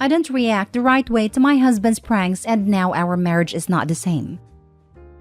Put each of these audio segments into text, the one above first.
I didn't react the right way to my husband's pranks and now our marriage is not the same.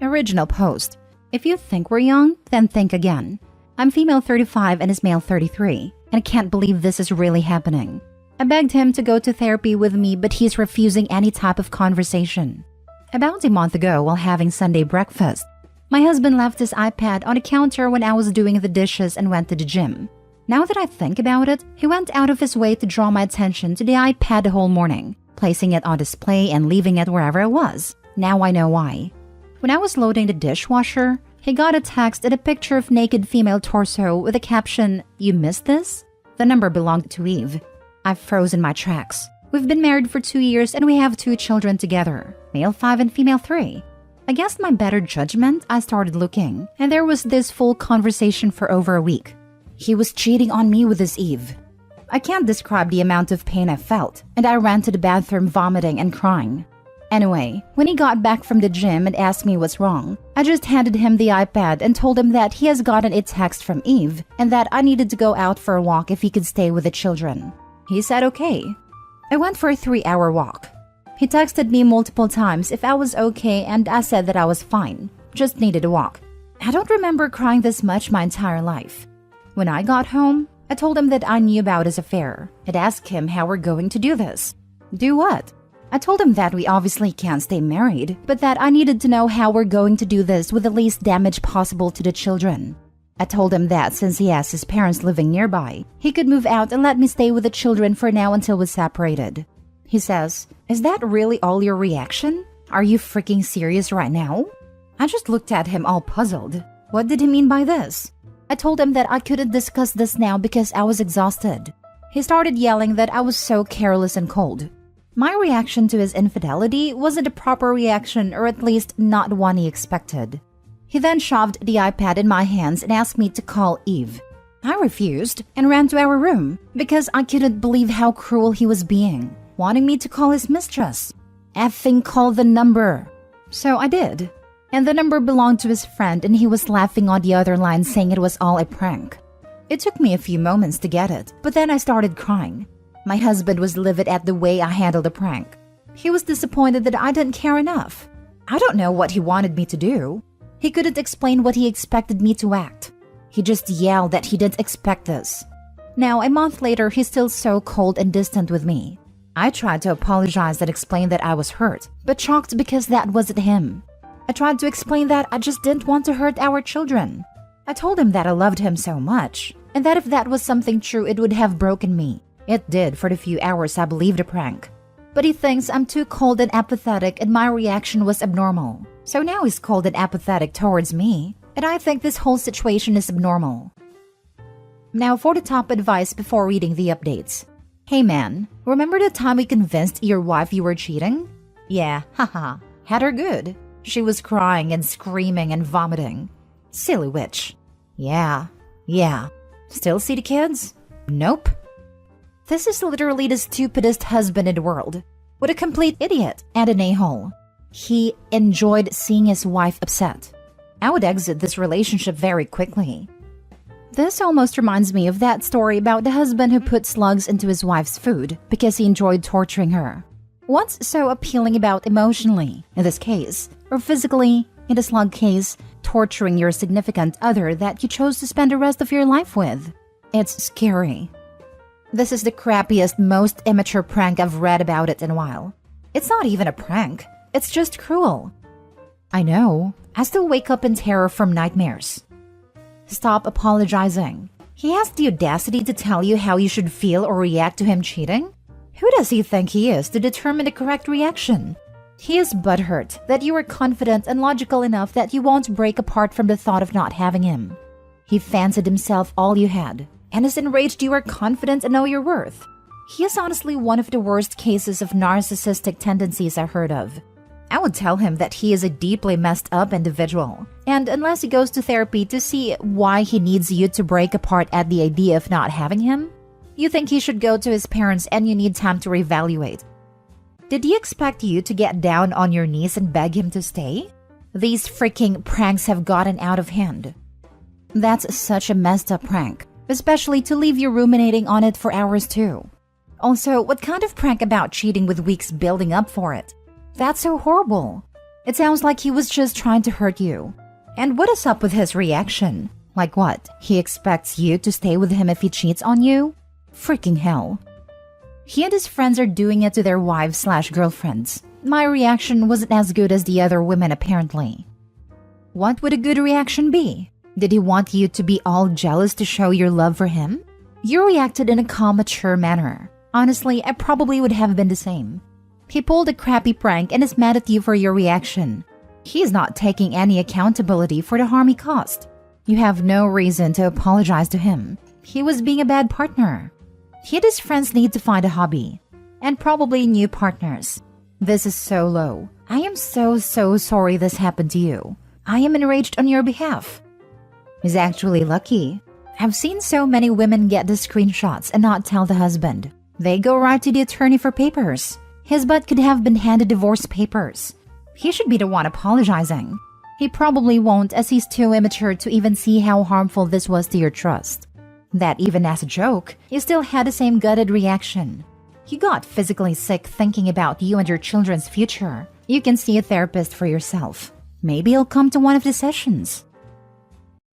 Original post. If you think we're young, then think again. I'm female 35 and is male 33, and I can't believe this is really happening. I begged him to go to therapy with me, but he's refusing any type of conversation. About a month ago, while having Sunday breakfast, my husband left his iPad on the counter when I was doing the dishes and went to the gym. Now that I think about it, he went out of his way to draw my attention to the iPad the whole morning, placing it on display and leaving it wherever it was. Now I know why. When I was loading the dishwasher, he got a text and a picture of naked female torso with a caption, "You missed this?" The number belonged to Eve. I've frozen my tracks. We've been married for 2 years and we have 2 children together, male 5 and female 3. Against my better judgment, I started looking, and there was this full conversation for over a week. He was cheating on me with this Eve. I can't describe the amount of pain I felt, and I ran to the bathroom vomiting and crying. Anyway, when he got back from the gym and asked me what's wrong, I just handed him the iPad and told him that he has gotten a text from Eve and that I needed to go out for a walk if he could stay with the children. He said okay. I went for a 3-hour walk. He texted me multiple times if I was okay and I said that I was fine, just needed a walk. I don't remember crying this much my entire life. When I got home, I told him that I knew about his affair and asked him how we're going to do this. Do what? I told him that we obviously can't stay married, but that I needed to know how we're going to do this with the least damage possible to the children. I told him that since he has his parents living nearby, he could move out and let me stay with the children for now until we're separated. He says, "Is that really all your reaction? Are you freaking serious right now?" I just looked at him all puzzled. What did he mean by this? I told him that I couldn't discuss this now because I was exhausted. He started yelling that I was so careless and cold. My reaction to his infidelity wasn't a proper reaction, or at least not one he expected. He then shoved the iPad in my hands and asked me to call Eve. I refused and ran to our room because I couldn't believe how cruel he was being, wanting me to call his mistress. Effing call the number. So I did. And the number belonged to his friend and he was laughing on the other line saying it was all a prank. It took me a few moments to get it, but then I started crying. My husband was livid at the way I handled the prank. He was disappointed that I didn't care enough. I don't know what he wanted me to do. He couldn't explain what he expected me to act. He just yelled that he didn't expect this. Now, a month later, he's still so cold and distant with me. I tried to apologize and explain that I was hurt, but shocked because that wasn't him. I tried to explain that I just didn't want to hurt our children. I told him that I loved him so much, and that if that was something true, it would have broken me. It did for the few hours I believed the prank. But he thinks I'm too cold and apathetic and my reaction was abnormal. So now he's cold and apathetic towards me, and I think this whole situation is abnormal. Now for the top advice before reading the updates. Hey man, remember the time we convinced your wife you were cheating? Yeah, haha, had her good. She was crying and screaming and vomiting. Silly witch. Yeah. Still see the kids? Nope. This is literally the stupidest husband in the world. What a complete idiot and an a-hole. He enjoyed seeing his wife upset. I would exit this relationship very quickly. This almost reminds me of that story about the husband who put slugs into his wife's food because he enjoyed torturing her. What's so appealing about emotionally, in this case, or physically, in the slug case, torturing your significant other that you chose to spend the rest of your life with? It's scary. This is the crappiest, most immature prank I've read about it in a while. It's not even a prank. It's just cruel. I know. I still wake up in terror from nightmares. Stop apologizing. He has the audacity to tell you how you should feel or react to him cheating? Who does he think he is to determine the correct reaction? He is butthurt that you are confident and logical enough that you won't break apart from the thought of not having him. He fancied himself all you had, and is enraged you are confident and know your worth. He is honestly one of the worst cases of narcissistic tendencies I've heard of. I would tell him that he is a deeply messed up individual, and unless he goes to therapy to see why he needs you to break apart at the idea of not having him, you think he should go to his parents and you need time to reevaluate. Did he expect you to get down on your knees and beg him to stay? These freaking pranks have gotten out of hand. That's such a messed up prank, especially to leave you ruminating on it for hours too. Also, what kind of prank about cheating with weeks building up for it? That's so horrible. It sounds like he was just trying to hurt you. And what is up with his reaction? Like what? He expects you to stay with him if he cheats on you? Freaking hell. He and his friends are doing it to their wives/girlfriends. My reaction wasn't as good as the other women apparently. What would a good reaction be? Did he want you to be all jealous to show your love for him? You reacted in a calm, mature manner. Honestly, I probably would have been the same. He pulled a crappy prank and is mad at you for your reaction. He's not taking any accountability for the harm he caused. You have no reason to apologize to him. He was being a bad partner. He and his friends need to find a hobby. And probably new partners. This is so low. I am so sorry this happened to you. I am enraged on your behalf. He's actually lucky. I've seen so many women get the screenshots and not tell the husband. They go right to the attorney for papers. His butt could have been handed divorce papers. He should be the one apologizing. He probably won't, as he's too immature to even see how harmful this was to your trust. That even as a joke, you still had the same gutted reaction. You got physically sick thinking about you and your children's future. You can see a therapist for yourself. Maybe he'll come to one of the sessions.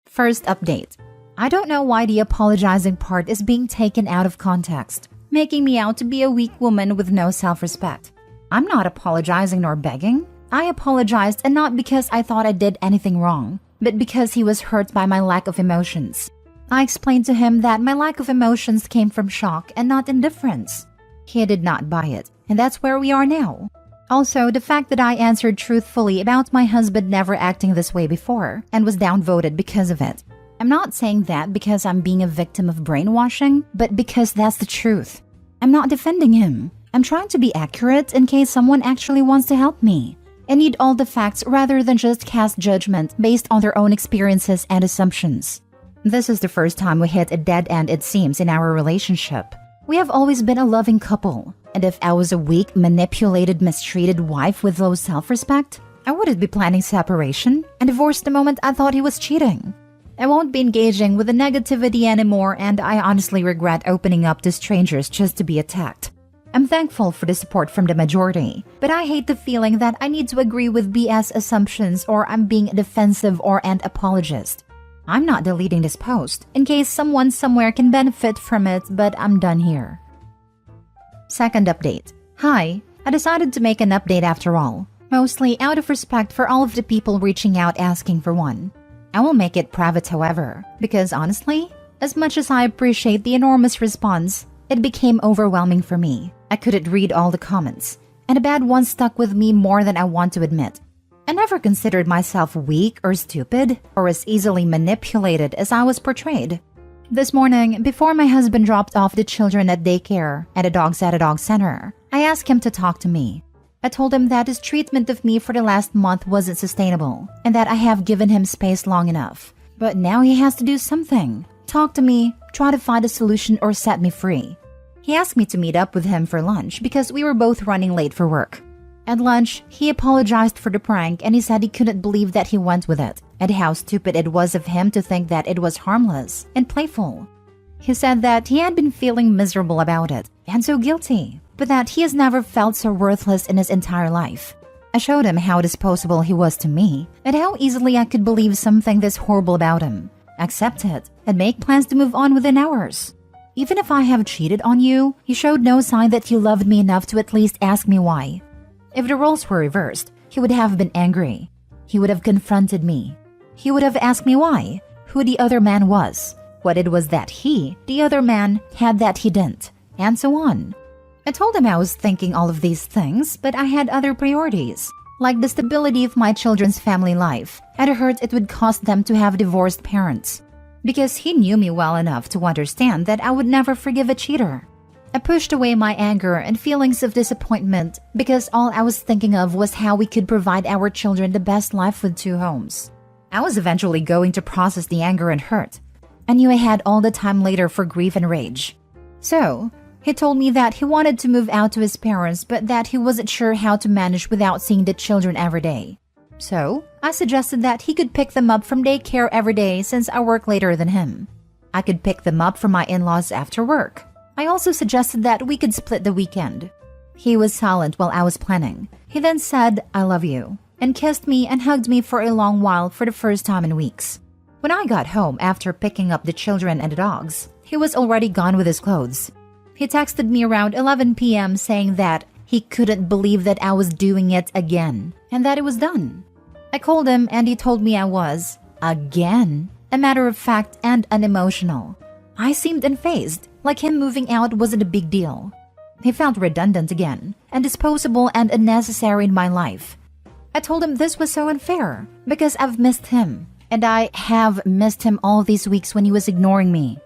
First update. I don't know why the apologizing part is being taken out of context, making me out to be a weak woman with no self-respect. I'm not apologizing nor begging. I apologized, and not because I thought I did anything wrong, but because he was hurt by my lack of emotions. I explained to him that my lack of emotions came from shock and not indifference. He did not buy it, and that's where we are now. Also, the fact that I answered truthfully about my husband never acting this way before and was downvoted because of it. I'm not saying that because I'm being a victim of brainwashing, but because that's the truth. I'm not defending him. I'm trying to be accurate in case someone actually wants to help me. I need all the facts rather than just cast judgment based on their own experiences and assumptions. This is the first time we hit a dead end, it seems, in our relationship. We have always been a loving couple, and if I was a weak, manipulated, mistreated wife with low self-respect, I wouldn't be planning separation and divorce the moment I thought he was cheating. I won't be engaging with the negativity anymore, and I honestly regret opening up to strangers just to be attacked. I'm thankful for the support from the majority, but I hate the feeling that I need to agree with BS assumptions or I'm being defensive or an apologist. I'm not deleting this post in case someone somewhere can benefit from it, but I'm done here. Second update. Hi, I decided to make an update after all, mostly out of respect for all of the people reaching out asking for one. I will make it private however, because honestly, as much as I appreciate the enormous response, it became overwhelming for me. I couldn't read all the comments, and a bad one stuck with me more than I want to admit. I never considered myself weak or stupid or as easily manipulated as I was portrayed. This morning, before my husband dropped off the children at daycare and the dogs at a dog center, I asked him to talk to me. I told him that his treatment of me for the last month wasn't sustainable and that I have given him space long enough. But now he has to do something. Talk to me, try to find a solution, or set me free. He asked me to meet up with him for lunch because we were both running late for work. At lunch, he apologized for the prank and he said he couldn't believe that he went with it and how stupid it was of him to think that it was harmless and playful. He said that he had been feeling miserable about it and so guilty, but that he has never felt so worthless in his entire life. I showed him how disposable he was to me and how easily I could believe something this horrible about him, accept it, and make plans to move on within hours. Even if I have cheated on you, you showed no sign that you loved me enough to at least ask me why. If the roles were reversed, he would have been angry. He would have confronted me. He would have asked me why, who the other man was, what it was that he, the other man, had that he didn't, and so on. I told him I was thinking all of these things, but I had other priorities, like the stability of my children's family life, and I heard it would cost them to have divorced parents. Because he knew me well enough to understand that I would never forgive a cheater. I pushed away my anger and feelings of disappointment because all I was thinking of was how we could provide our children the best life with 2 homes. I was eventually going to process the anger and hurt. I knew I had all the time later for grief and rage. So, he told me that he wanted to move out to his parents but that he wasn't sure how to manage without seeing the children every day. So, I suggested that he could pick them up from daycare every day since I work later than him. I could pick them up from my in-laws after work. I also suggested that we could split the weekend. He was silent while I was planning. He then said, "I love you," and kissed me and hugged me for a long while for the first time in weeks. When I got home after picking up the children and the dogs, he was already gone with his clothes. He texted me around 11 p.m. saying that he couldn't believe that I was doing it again and that it was done. I called him and he told me I was, again, a matter of fact and unemotional. I seemed unfazed, like him moving out wasn't a big deal. He felt redundant again and disposable and unnecessary in my life. I told him this was so unfair because I've missed him, and I have missed him all these weeks when he was ignoring me.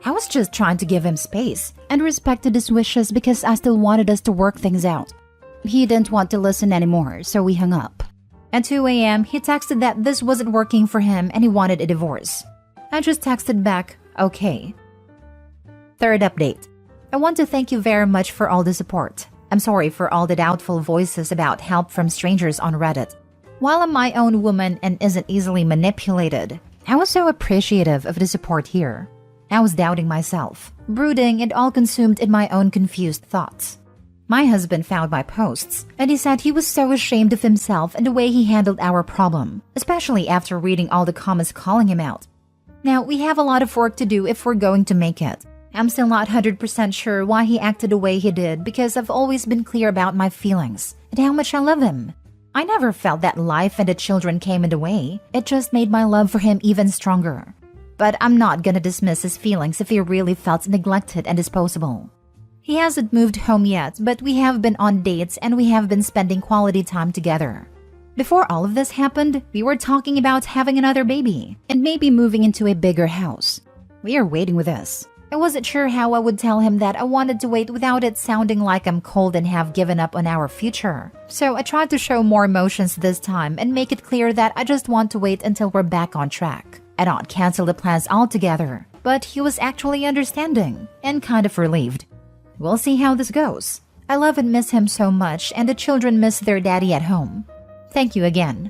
I was just trying to give him space and respected his wishes because I still wanted us to work things out. He didn't want to listen anymore, so we hung up. At 2 a.m., he texted that this wasn't working for him and he wanted a divorce. I just texted back, okay. Third update. I want to thank you very much for all the support. I'm sorry for all the doubtful voices about help from strangers on Reddit. While I'm my own woman and isn't easily manipulated, I was so appreciative of the support here. I was doubting myself, brooding and all consumed in my own confused thoughts. My husband found my posts, and he said he was so ashamed of himself and the way he handled our problem, especially after reading all the comments calling him out. Now, we have a lot of work to do if we're going to make it. I'm still not 100% sure why he acted the way he did because I've always been clear about my feelings and how much I love him. I never felt that life and the children came in the way. It just made my love for him even stronger. But I'm not gonna dismiss his feelings if he really felt neglected and disposable. He hasn't moved home yet, but we have been on dates and we have been spending quality time together. Before all of this happened, we were talking about having another baby and maybe moving into a bigger house. We are waiting with this. I wasn't sure how I would tell him that I wanted to wait without it sounding like I'm cold and have given up on our future. So I tried to show more emotions this time and make it clear that I just want to wait until we're back on track. I don't cancel the plans altogether, but he was actually understanding and kind of relieved. We'll see how this goes. I love and miss him so much, and the children miss their daddy at home. Thank you again.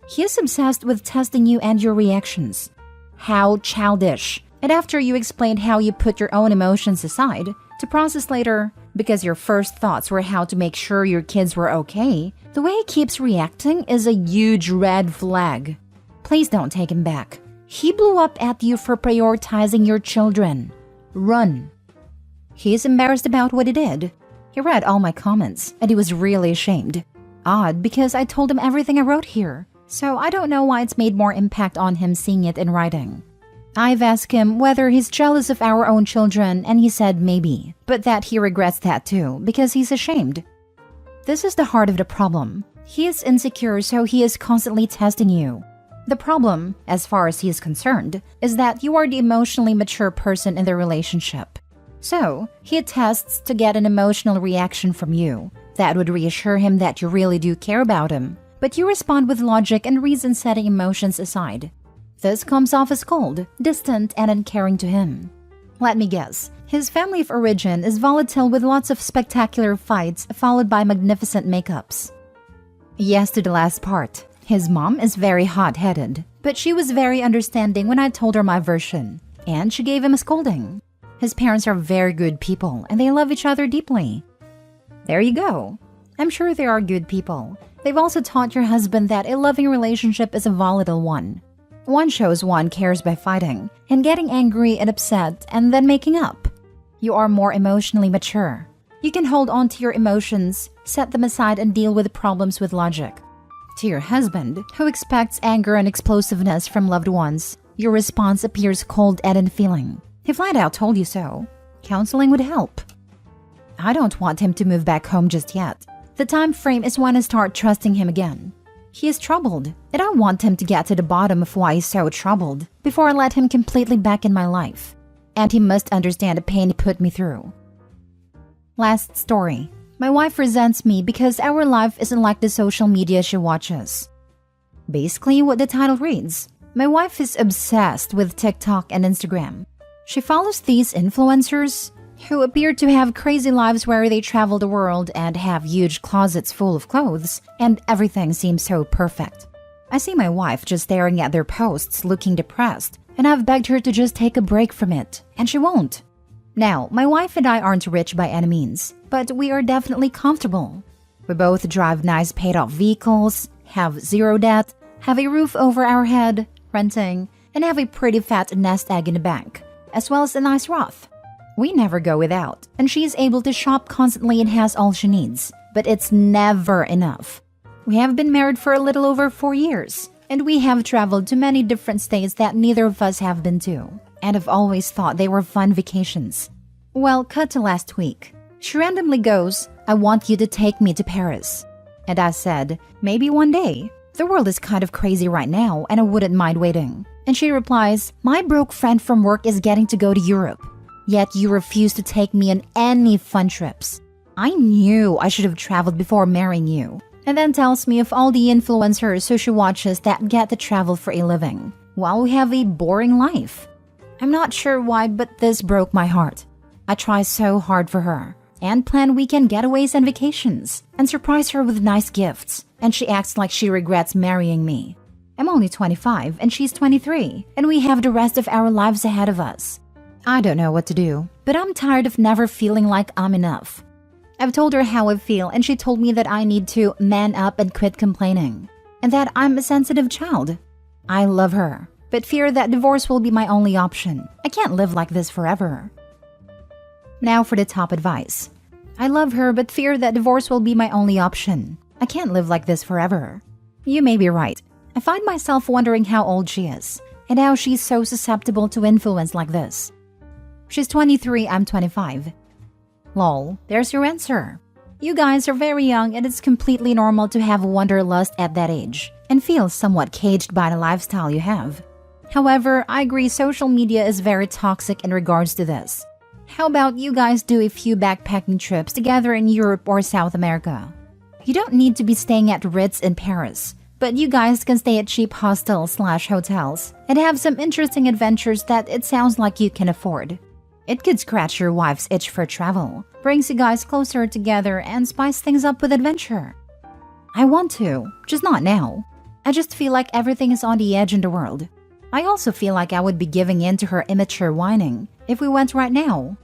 He is obsessed with testing you and your reactions. How childish. And after you explained how you put your own emotions aside to process later, because your first thoughts were how to make sure your kids were okay, the way he keeps reacting is a huge red flag. Please don't take him back. He blew up at you for prioritizing your children. Run. He is embarrassed about what he did. He read all my comments, and he was really ashamed. Odd, because I told him everything I wrote here, so I don't know why it's made more impact on him seeing it in writing. I've asked him whether he's jealous of our own children, and he said maybe, but that he regrets that too, because he's ashamed. This is the heart of the problem. He is insecure, so he is constantly testing you. The problem, as far as he is concerned, is that you are the emotionally mature person in the relationship. So, he tests to get an emotional reaction from you that would reassure him that you really do care about him, but you respond with logic and reason, setting emotions aside. This comes off as cold, distant, and uncaring to him. Let me guess, his family of origin is volatile with lots of spectacular fights followed by magnificent makeups. Yes to the last part. His mom is very hot-headed, but she was very understanding when I told her my version, and she gave him a scolding. His parents are very good people, and they love each other deeply. There you go. I'm sure they are good people. They've also taught your husband that a loving relationship is a volatile one. One shows one cares by fighting and getting angry and upset and then making up. You are more emotionally mature. You can hold on to your emotions, set them aside, and deal with problems with logic. To your husband, who expects anger and explosiveness from loved ones, your response appears cold and unfeeling. He flat out told you so. Counseling would help. I don't want him to move back home just yet. The time frame is when I start trusting him again. He is troubled, and I want him to get to the bottom of why he's so troubled before I let him completely back in my life. And he must understand the pain he put me through. Last story. My wife resents me because our life isn't like the social media she watches. Basically what the title reads. My wife is obsessed with TikTok and Instagram. She follows these influencers who appear to have crazy lives where they travel the world and have huge closets full of clothes, and everything seems so perfect. I see my wife just staring at their posts looking depressed, and I've begged her to just take a break from it, and she won't. Now, my wife and I aren't rich by any means, but we are definitely comfortable. We both drive nice paid-off vehicles, have zero debt, have a roof over our head, renting, and have a pretty fat nest egg in the bank, as well as a nice Roth. We never go without, and she is able to shop constantly and has all she needs, but it's never enough. We have been married for a little over 4 years, and we have traveled to many different states that neither of us have been to, and have always thought they were fun vacations. Well, cut to last week. She randomly goes, "I want you to take me to Paris." And I said, "Maybe one day. The world is kind of crazy right now, and I wouldn't mind waiting." And she replies, "My broke friend from work is getting to go to Europe. Yet you refuse to take me on any fun trips. I knew I should have traveled before marrying you." And then tells me of all the influencers who she watches that get to travel for a living, while we have a boring life. I'm not sure why, but this broke my heart. I try so hard for her, and plan weekend getaways and vacations, and surprise her with nice gifts, and she acts like she regrets marrying me. I'm only 25 and she's 23, and we have the rest of our lives ahead of us. I don't know what to do, but I'm tired of never feeling like I'm enough. I've told her how I feel, and she told me that I need to man up and quit complaining, and that I'm a sensitive child. I love her, but fear that divorce will be my only option. I can't live like this forever. Now for the top advice. I love her, but fear that divorce will be my only option. I can't live like this forever. You may be right. I find myself wondering how old she is, and how she's so susceptible to influence like this. She's 23, I'm 25. Lol, there's your answer. You guys are very young, and it's completely normal to have wanderlust at that age, and feel somewhat caged by the lifestyle you have. However, I agree social media is very toxic in regards to this. How about you guys do a few backpacking trips together in Europe or South America? You don't need to be staying at Ritz in Paris, but you guys can stay at cheap hostels/hotels and have some interesting adventures that it sounds like you can afford. It could scratch your wife's itch for travel, brings you guys closer together, and spice things up with adventure. I want to, just not now. I just feel like everything is on the edge in the world. I also feel like I would be giving in to her immature whining if we went right now.